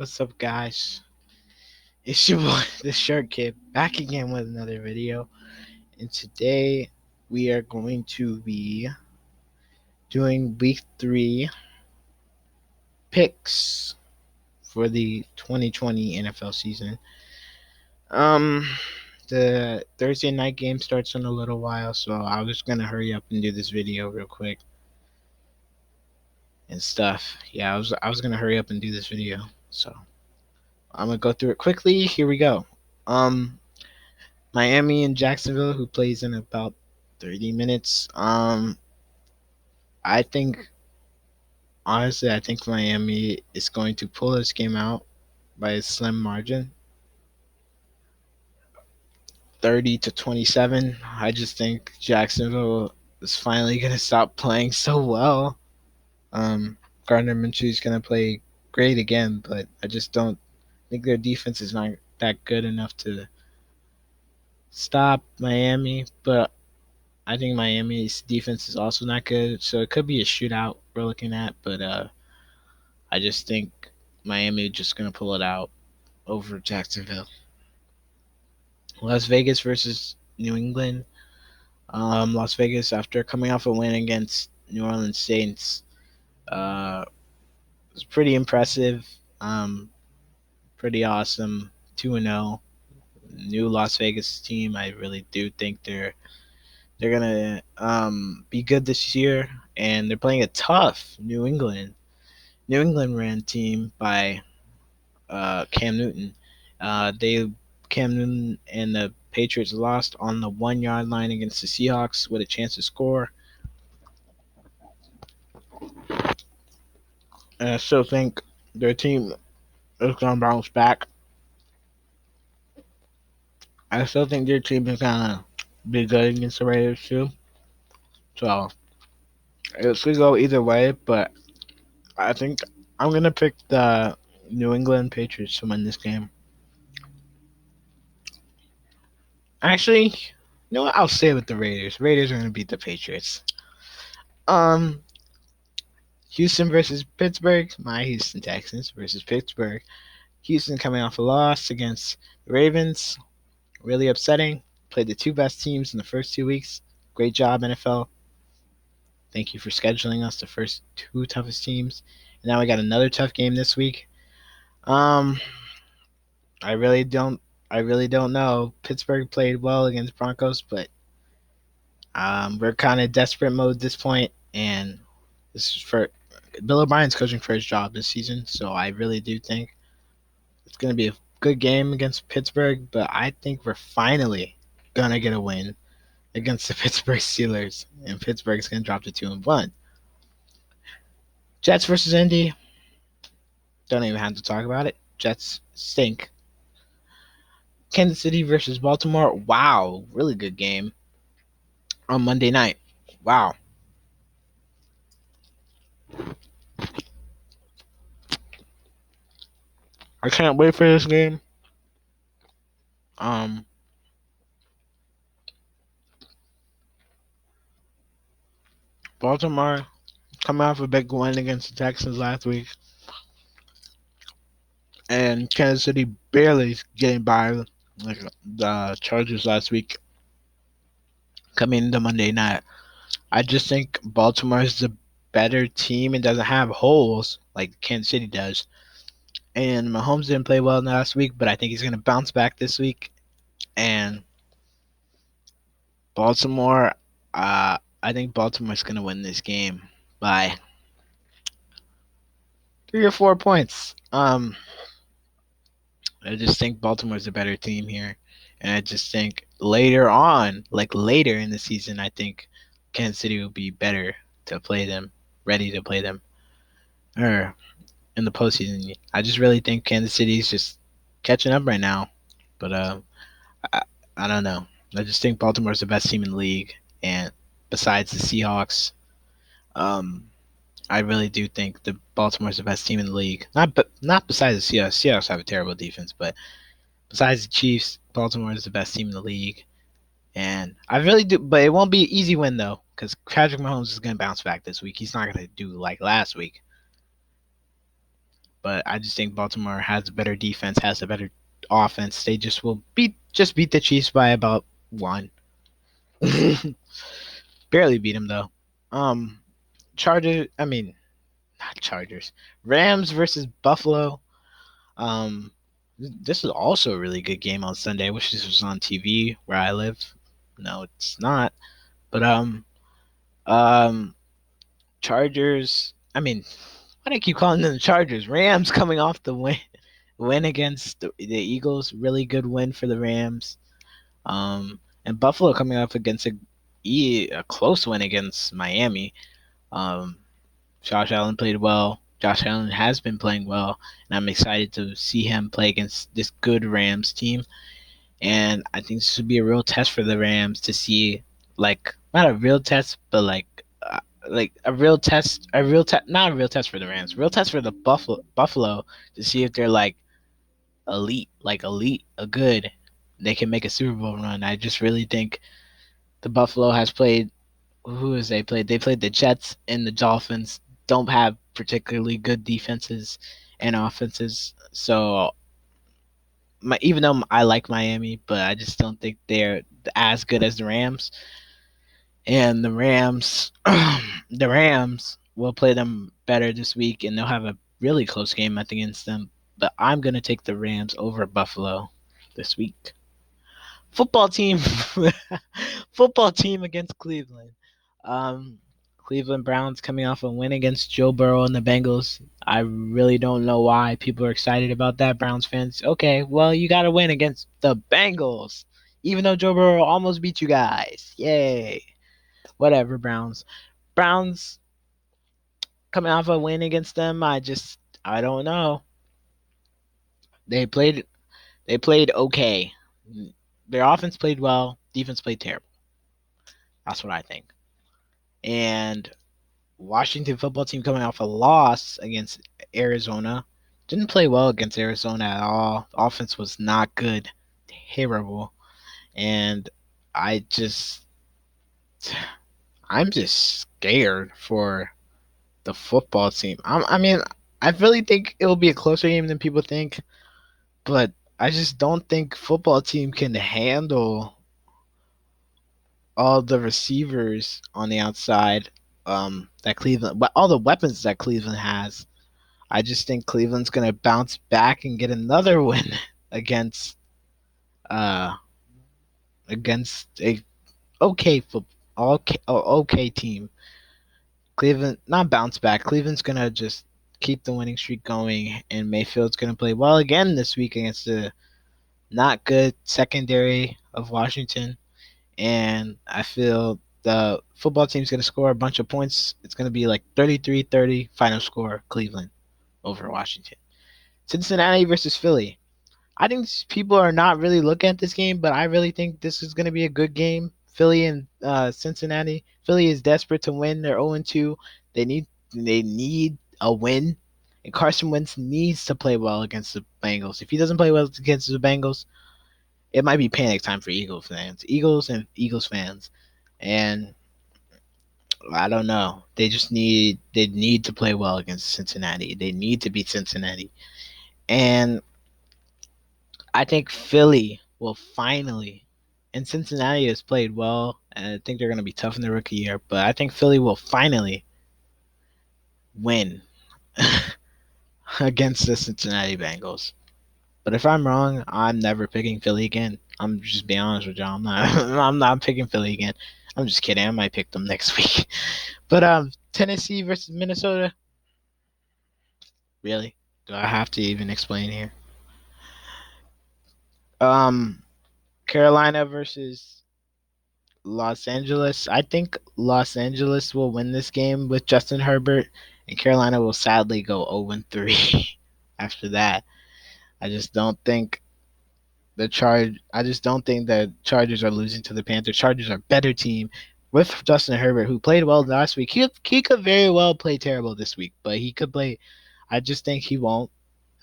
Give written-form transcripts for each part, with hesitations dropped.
What's up, guys? It's your boy, the Shirt Kid, back again with another video. And today we are going to be doing week 3 picks for the 2020 NFL season. Um, the Thursday night game starts in a little while, so I was gonna hurry up and do this video real quick and stuff. Yeah, I was gonna hurry up and do this video, so I'm gonna go through it quickly. Here we go. Um, Miami and Jacksonville, who plays in about 30 minutes. I think honestly, I think Miami is going to pull this game out by a slim margin, 30-27. I just think Jacksonville is finally going to stop playing so well. Gardner Minshew is going to play great again, but I just don't think their defense is not that good enough to stop Miami. But I think Miami's defense is also not good, so it could be a shootout we're looking at. But I just think Miami is just gonna pull it out over Jacksonville. Las Vegas versus New England. Las Vegas, after coming off a win against New Orleans Saints, uh, was pretty impressive. Pretty awesome. 2-0. New Las Vegas team. I really do think they're gonna be good this year, and they're playing a tough New England ran team by Cam Newton. They Cam Newton and the Patriots lost on the 1 yard line against the Seahawks with a chance to score. And I still think their team is gonna bounce back. I still think their team is gonna be good against the Raiders too. So it could go either way, but I think I'm gonna pick the New England Patriots to win this game. Actually, you know what? I'll stay with the Raiders. Raiders are gonna beat the Patriots. Um, Houston versus Pittsburgh. My Houston Texans versus Pittsburgh. Houston coming off a loss against the Ravens. Really upsetting. Played the two best teams in the first 2 weeks. Great job, NFL. Thank you for scheduling us the first two toughest teams. And now we got another tough game this week. Um, I really don't. I really don't know. Pittsburgh played well against Broncos, but we're kind of desperate mode at this point, and this is for Bill O'Brien's coaching for his job this season. So I really do think it's going to be a good game against Pittsburgh, but I think we're finally going to get a win against the Pittsburgh Steelers, and Pittsburgh's going to drop to 2-1. Jets versus Indy. Don't even have to talk about it. Jets stink. Kansas City versus Baltimore. Wow, really good game on Monday night. Wow. I can't wait for this game. Um, Baltimore coming off a big win against the Texans last week, and Kansas City barely getting by like the Chargers last week coming into Monday night. I just think Baltimore is the better team and doesn't have holes like Kansas City does. And Mahomes didn't play well last week, but I think he's going to bounce back this week. And Baltimore, I think Baltimore's going to win this game by 3 or 4 points. I just think Baltimore's a better team here. And I just think later on, like later in the season, I think Kansas City will be better to play them, ready to play them, or in the postseason. I just really think Kansas City is just catching up right now. But I, I don't know. I just think Baltimore's the best team in the league, and besides the Seahawks, um, I really do think the Baltimore's the best team in the league. Not besides the Seahawks. Seahawks have a terrible defense, but besides the Chiefs, Baltimore is the best team in the league. And I really do, but it won't be an easy win though, because Patrick Mahomes is going to bounce back this week. He's not going to do like last week. but I just think Baltimore has a better defense, has a better offense. They just will beat the Chiefs by about one. Barely beat them though. Um, Chargers. I mean, not Chargers. Rams versus Buffalo. Um, this is also a really good game on Sunday. I wish this was on TV where I live. No, it's not. But um, Chargers. I mean, why do I keep calling them the Chargers? Rams coming off the win against the Eagles. Really good win for the Rams. And Buffalo coming up against a close win against Miami. Um, Josh Allen played well. Josh Allen has been playing well, and I'm excited to see him play against this good Rams team. And I think this would be a real test for the Rams to see, like, not a real test, but like a real test, not a real test for the Rams, real test for the Buffalo to see if they're like elite, a good. They can make a Super Bowl run. I just really think the Buffalo has played. Who has they played? They played the Jets and the Dolphins. Don't have particularly good defenses and offenses. So even though I like Miami, but I just don't think they're as good as the Rams. And the Rams, the Rams will play them better this week, and they'll have a really close game I think against them. But I'm gonna take the Rams over Buffalo this week. Football team, football team against Cleveland. Um, Cleveland Browns coming off a win against Joe Burrow and the Bengals. I really don't know why people are excited about that, Browns fans. Okay, well, you got to win against the Bengals, even though Joe Burrow almost beat you guys. Yay. Whatever, Browns. Browns coming off a win against them. I don't know. They played they played okay. Their offense played well, defense played terrible. That's what I think. And Washington football team coming off a loss against Arizona. Didn't play well against Arizona at all. The offense was not good. Terrible. And I just I'm just scared for the football team. I mean, I really think it will be a closer game than people think, but I just don't think football team can handle all the receivers on the outside that Cleveland, but all the weapons that Cleveland has. I just think Cleveland's gonna bounce back and get another win against uh against a okay okay team. Cleveland not bounce back. Cleveland's gonna just keep the winning streak going, and Mayfield's gonna play well again this week against the not good secondary of Washington. And I feel the football team's gonna score a bunch of points. It's gonna be like 33-30 final score Cleveland over Washington. Cincinnati versus Philly. I think people are not really looking at this game, but I really think this is going to be a good game. Philly and Cincinnati. Philly is desperate to win. They're 0-2. They need a win, and Carson Wentz needs to play well against the Bengals. If he doesn't play well against the Bengals, it might be panic time for Eagles fans, and I don't know. They need to play well against Cincinnati. They need to beat Cincinnati, and I think Philly will finally, and Cincinnati has played well, and I think they're going to be tough in the rookie year, but I think Philly will finally win against the Cincinnati Bengals. But if I'm wrong, I'm never picking Philly again. I'm just being honest with y'all. I'm not. I'm not picking Philly again. I'm just kidding. I might pick them next week. But Tennessee versus Minnesota. Really? Do I have to even explain here? Um, Carolina versus Los Angeles. I think Los Angeles will win this game with Justin Herbert, and Carolina will sadly go 0-3 after that. I just don't think I just don't think the Chargers are losing to the Panthers. Chargers are a better team with Justin Herbert, who played well last week. He could very well play terrible this week, but he could play. I just think he won't.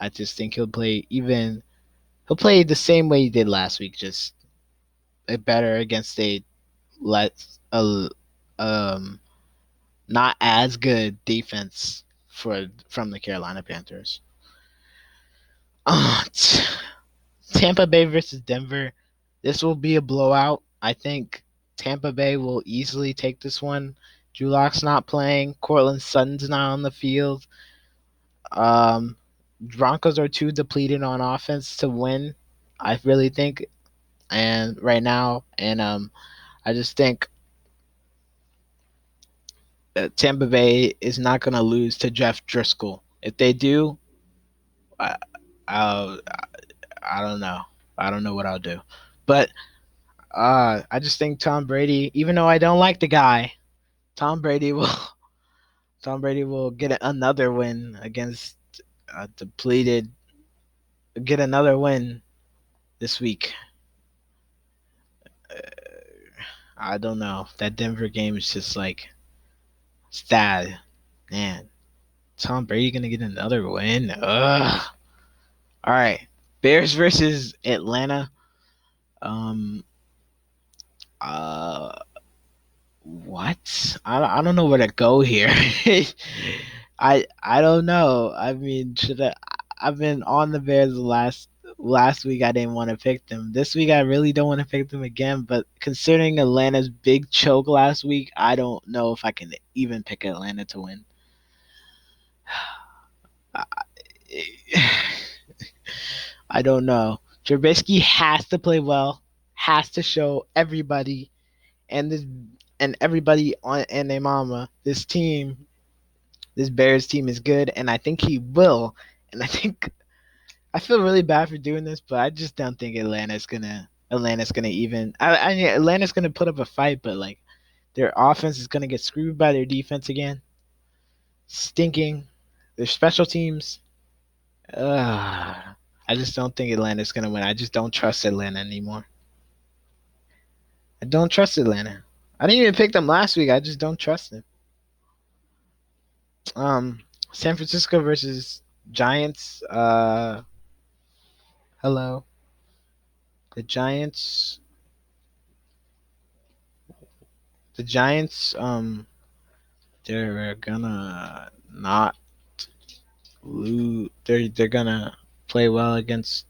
I just think he'll play the same way he did last week, just better against let a not as good defense from the Carolina Panthers. Uh, t- Tampa Bay versus Denver. This will be a blowout. I think Tampa Bay will easily take this one. Drew Lock's not playing. Cortland Sutton's not on the field. Um, Broncos are too depleted on offense to win. I really think, and right now, and I just think Tampa Bay is not going to lose to Jeff Driscoll. If they do, I, I, I don't know. I don't know what I'll do. But I just think Tom Brady, even though I don't like the guy, Tom Brady will Tom Brady will get another win against depleted. Get another win this week. I don't know. That Denver game is just like sad, man. Tom Brady gonna get another win. Ugh. All right, Bears versus Atlanta. Um. Uh. What? I don't know where to go here. I don't know. I mean, should I? I've been on the Bears last week. I didn't want to pick them. This week I really don't want to pick them again. But considering Atlanta's big choke last week, I don't know if I can even pick Atlanta to win. I, I don't know. Trubisky has to play well. Has to show everybody and this and everybody on and their mama this team, this Bears team is good, and I think he will. And I think I feel really bad for doing this, but I just don't think Atlanta's gonna even. I mean, Atlanta's gonna put up a fight, but like their offense is gonna get screwed by their defense again. Stinking. Their special teams. I just don't think Atlanta's gonna win. I just don't trust Atlanta anymore. I don't trust Atlanta. I didn't even pick them last week. I just don't trust them. Um, San Francisco versus Giants. Hello. The Giants. The Giants. They're gonna not lose. They're gonna play well against.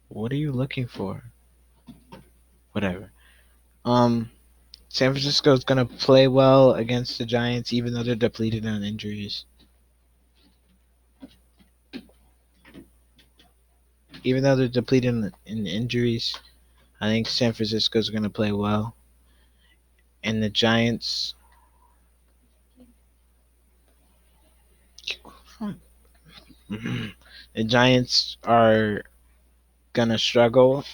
What are you looking for? Whatever. Um, San Francisco's gonna play well against the Giants, even though they're depleted on injuries. Even though they're depleted in injuries, I think San Francisco's gonna play well, and the Giants. The Giants are gonna struggle,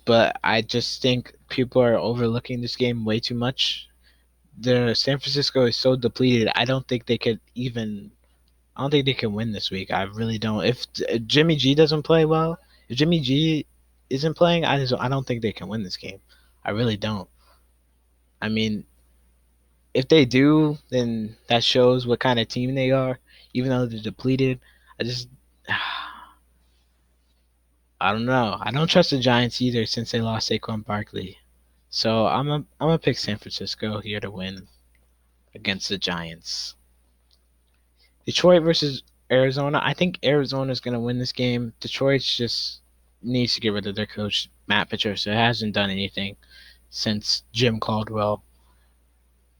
but I just think people are overlooking this game way too much. The San Francisco is so depleted. I don't think they could even. I don't think they can win this week. I really don't. If Jimmy G doesn't play well, if Jimmy G isn't playing, I don't think they can win this game. I really don't. I mean, if they do, then that shows what kind of team they are. Even though they're depleted, I just I don't know. I don't trust the Giants either since they lost Saquon Barkley. So I'm gonna pick San Francisco here to win against the Giants. Detroit versus Arizona. I think Arizona's gonna win this game. Detroit's just needs to get rid of their coach Matt Patricia. Hasn't done anything since Jim Caldwell.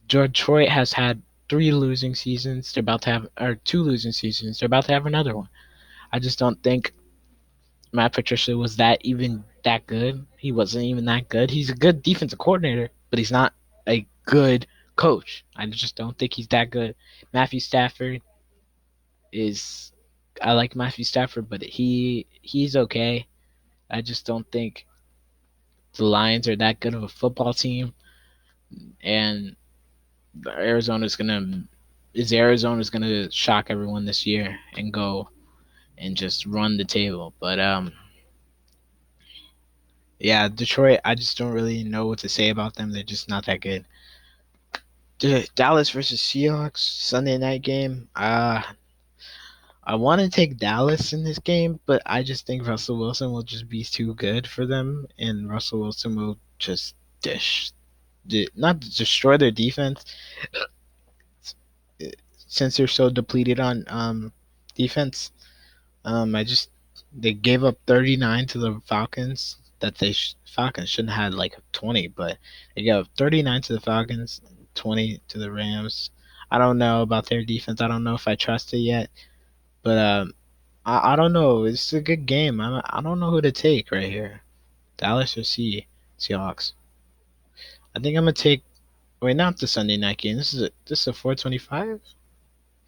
Detroit has had three losing seasons. They're about to have or two losing seasons. They're about to have another one. I just don't think Matt Patricia was that good. He wasn't even that good. He's a good defensive coordinator, but he's not a good coach. I just don't think he's that good. Matthew Stafford is I like Matthew Stafford, but he's okay. I just don't think the Lions are that good of a football team, and Arizona's gonna shock everyone this year and go and just run the table. But yeah, Detroit. I just don't really know what to say about them. They're just not that good. Dallas versus Seahawks Sunday night game. I want to take Dallas in this game, but I just think Russell Wilson will just be too good for them, and Russell Wilson will just dish, not destroy their defense since they're so depleted on defense. I just they gave up 39 to the Falcons. That Falcons shouldn't have had like 20, but they gave up 39 to the Falcons, 20 to the Rams. I don't know about their defense. I don't know if I trust it yet, but I don't know. It's a good game. I don't know who to take right here. Dallas or Seahawks. I think I'm gonna take. Wait, not the Sunday night game. This is a 425. This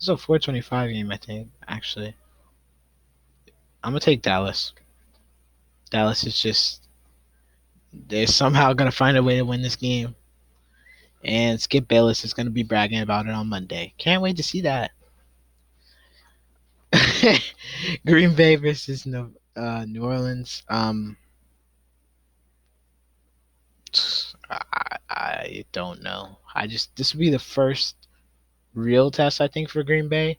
is a 425 game. I think actually. I'm gonna take Dallas. Dallas is just they're somehow gonna find a way to win this game, and Skip Bayless is gonna be bragging about it on Monday. Can't wait to see that. Green Bay versus New Orleans. I don't know. This will be the first real test I think for Green Bay,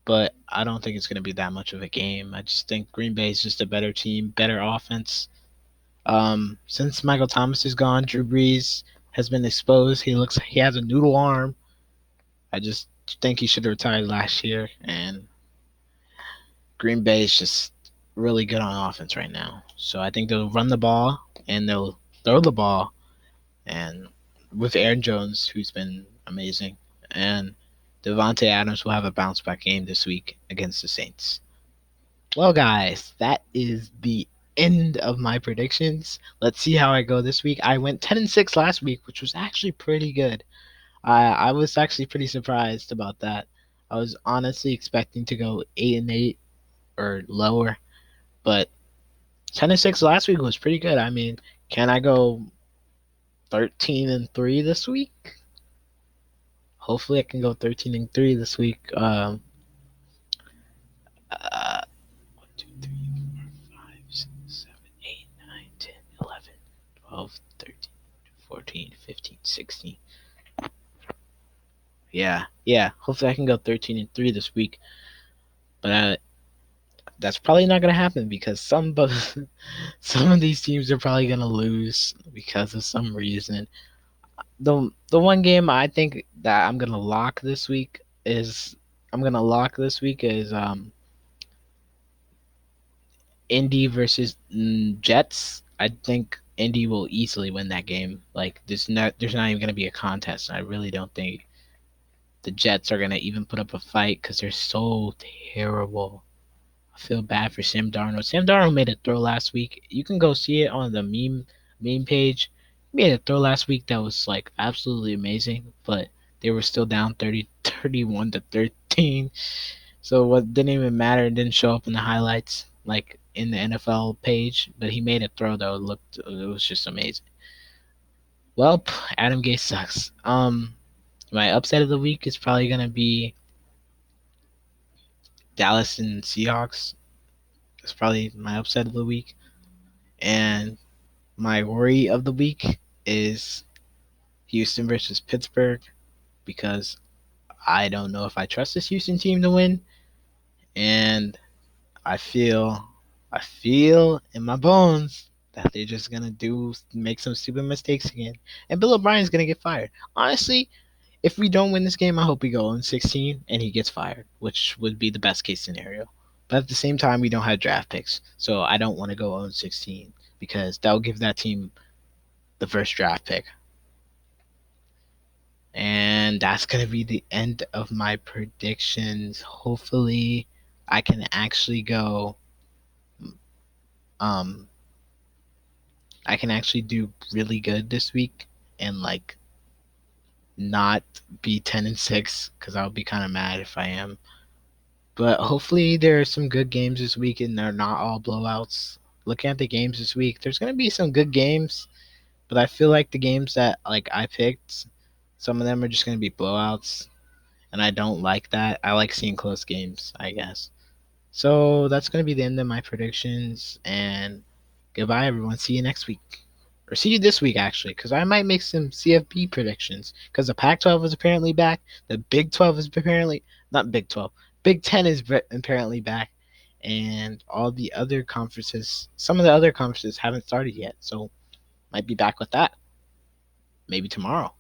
but I don't think it's gonna be that much of a game. I just think Green Bay is just a better team, better offense. Since Michael Thomas is gone, Drew Brees has been exposed. He has a noodle arm. I just think he should have retired last year. And Green Bay is just really good on offense right now. So I think they'll run the ball and they'll throw the ball. And with Aaron Jones, who's been amazing, and Devontae Adams will have a bounce back game this week against the Saints. Well, guys, that is the end of my predictions. Let's see how I go this week. I went 10-6 last week, which was actually pretty good. I was actually pretty surprised about that. I was honestly expecting to go 8-8 or lower, but 10-6 last week was pretty good. I mean, can I go 13-3 this week? Hopefully, I can go 13-3 this week. 1, 2, 3, 4, 5, 6, 7, 8, 9, 10, 11, 12, 13, 14, 15, 16. Yeah. Hopefully, I can go 13-3 this week. But that's probably not gonna happen because some of these teams are probably gonna lose because of some reason. The one game I think that I'm gonna lock this week is Indy versus Jets. I think Indy will easily win that game. Like there's not even gonna be a contest. I really don't think the Jets are gonna even put up a fight because they're so terrible. I feel bad for Sam Darnold. Sam Darnold made a throw last week. You can go see it on the meme page. He made a throw last week that was like absolutely amazing, but they were still down 31-13. So what didn't even matter. It didn't show up in the highlights like in the NFL page, but he made a throw though. It was just amazing. Well, Adam Gase sucks. My upset of the week is probably gonna be Dallas and Seahawks. It's probably my upset of the week. And my worry of the week is Houston versus Pittsburgh because I don't know if I trust this Houston team to win. And I feel in my bones that they're just gonna make some stupid mistakes again. And Bill O'Brien's gonna get fired. Honestly, if we don't win this game, I hope we go 16 and he gets fired, which would be the best case scenario. But at the same time, we don't have draft picks, so I don't want to go 16 because that will give that team the first draft pick. And that's gonna be the end of my predictions. Hopefully, I can actually go. Um, I can actually do really good this week and like not be 10-6 because I'll be kind of mad if I am. But hopefully there are some good games this week and they're not all blowouts. Looking at the games this week, there's gonna be some good games, but I feel like the games that like I picked, some of them are just gonna be blowouts, and I don't like that. I like seeing close games, I guess. So that's gonna be the end of my predictions, and goodbye, everyone. See you next week. Or see you this week, actually, because I might make some CFB predictions. Because the Pac 12 is apparently back. The Big 12 is apparently, not Big 12, Big 10 is apparently back. And all the other conferences, some of the other conferences haven't started yet. So might be back with that. Maybe tomorrow.